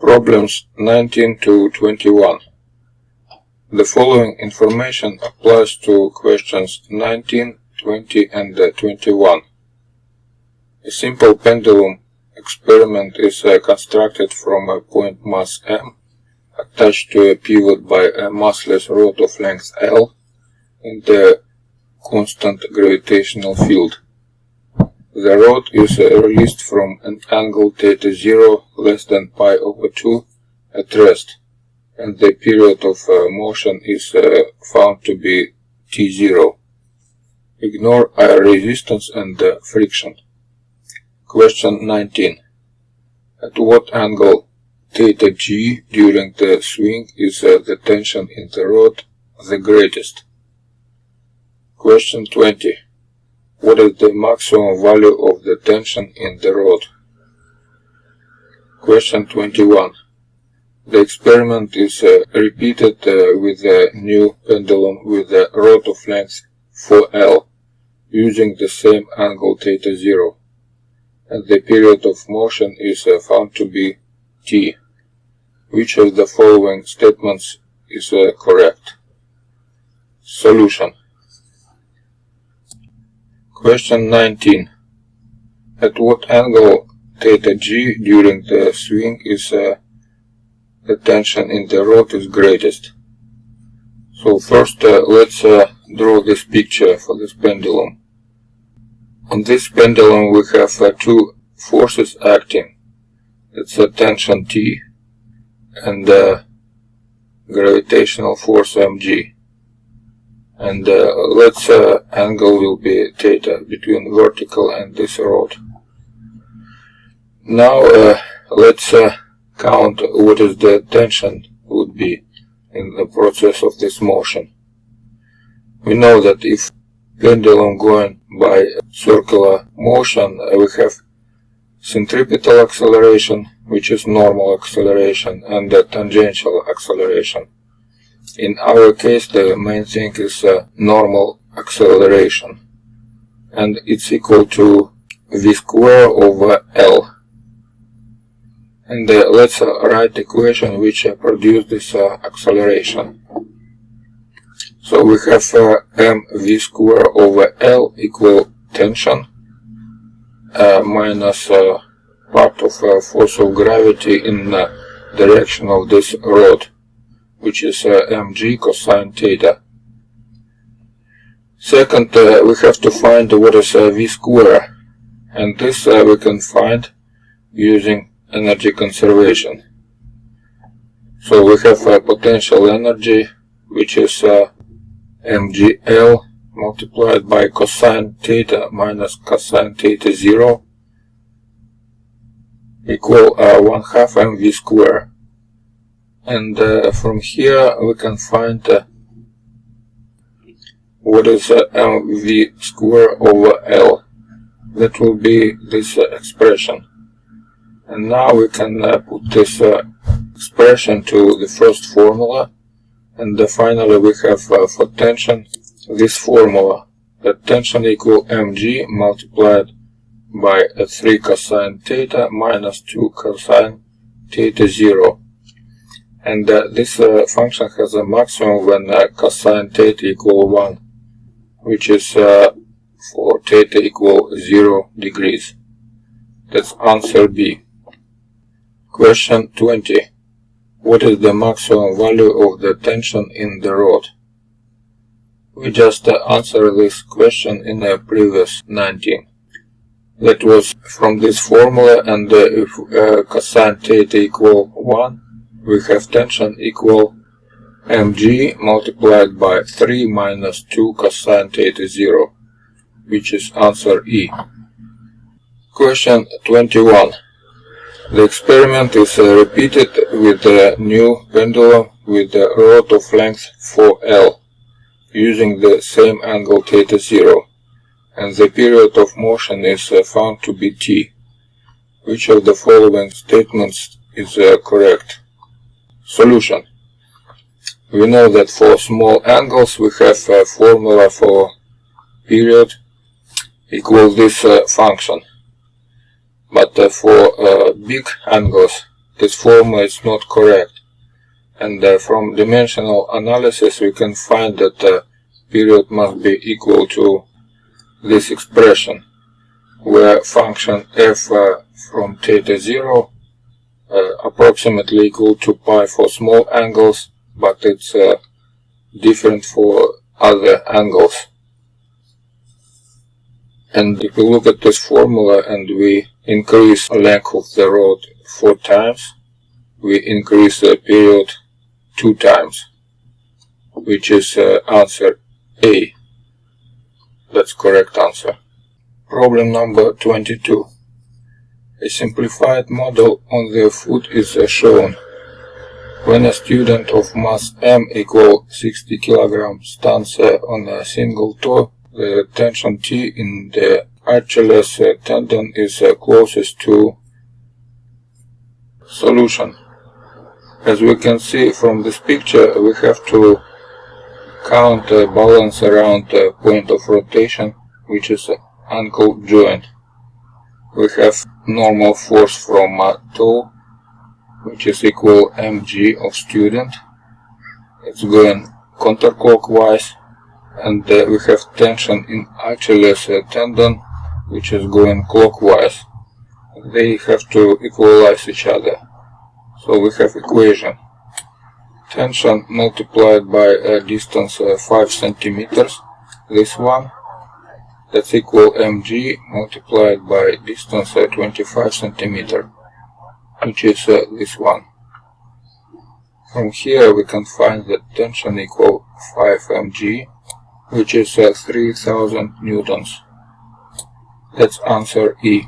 Problems 19 to 21. The following information applies to questions 19, 20 and 21. A simple pendulum experiment is constructed from a point mass m attached to a pivot by a massless rod of length L in the constant gravitational field. The rod is released from an angle θ0 less than pi over 2 at rest, and the period of motion is found to be t0. Ignore air resistance and friction. Question 19. At what angle θg during the swing is the tension in the rod the greatest? Question 20. What is the maximum value of the tension in the rod? Question 21. The experiment is repeated with a new pendulum with a rod of length 4L using the same angle θ0, and the period of motion is found to be t. Which of the following statements is correct? Solution. Question 19. At what angle θg during the swing is the tension in the rod is greatest? So first let's draw this picture for this pendulum. On this pendulum we have two forces acting. It's a tension T and gravitational force mg. And let's angle will be θ between vertical and this rod. Now let's count what is the tension would be in the process of this motion. We know that if pendulum going by circular motion, we have centripetal acceleration, which is normal acceleration, and tangential acceleration. In our case, the main thing is normal acceleration, and it's equal to v square over L. And let's write the equation which produce this acceleration. So we have mv square over L equal tension minus part of force of gravity in the direction of this rod, which is mg cosine θ. Second, we have to find what is v square, and this we can find using energy conservation. So we have potential energy, which is mgl multiplied by cosine θ minus cosine θ0 equal 1/2 mv square. And from here we can find what is mv square over L. That will be this expression. And now we can put this expression to the first formula, and finally we have for tension this formula, that tension equal mg multiplied by 3 cosine θ minus 2 cosine θ0. And this function has a maximum when cosine θ equal 1, which is for θ equal 0 degrees. That's answer B. Question 20. What is the maximum value of the tension in the rod? We just answered this question in the previous 19. That was from this formula, and if cosine θ equal 1, we have tension equal mg multiplied by 3 minus 2 cosine θ0, which is answer E. Question 21. The experiment is repeated with a new pendulum with a rod of length 4L using the same angle θ0, and the period of motion is found to be t. Which of the following statements is correct? Solution. We know that for small angles we have a formula for period equals this function. But for big angles this formula is not correct. And from dimensional analysis we can find that the period must be equal to this expression, where function f from theta 0 approximately equal to pi for small angles, but it's different for other angles. And if we look at this formula and we increase the length of the rod 4 times, we increase the period 2 times, which is answer A. That's correct answer. Problem number 22. A simplified model on the foot is shown. When a student of mass m equal 60 kg stands on a single toe, the tension T in the Achilles tendon is closest to solution. As we can see from this picture, we have to count the balance around the point of rotation, which is ankle joint. We have normal force from toe, which is equal mg of student. It's going counterclockwise. And we have tension in Achilles tendon, which is going clockwise. They have to equalize each other. So we have equation. Tension multiplied by a distance 5 centimeters, this one, that's equal mg multiplied by distance 25 centimeter, which is this one. From here we can find that tension equal 5 mg, which is 3000 newtons. That's answer E.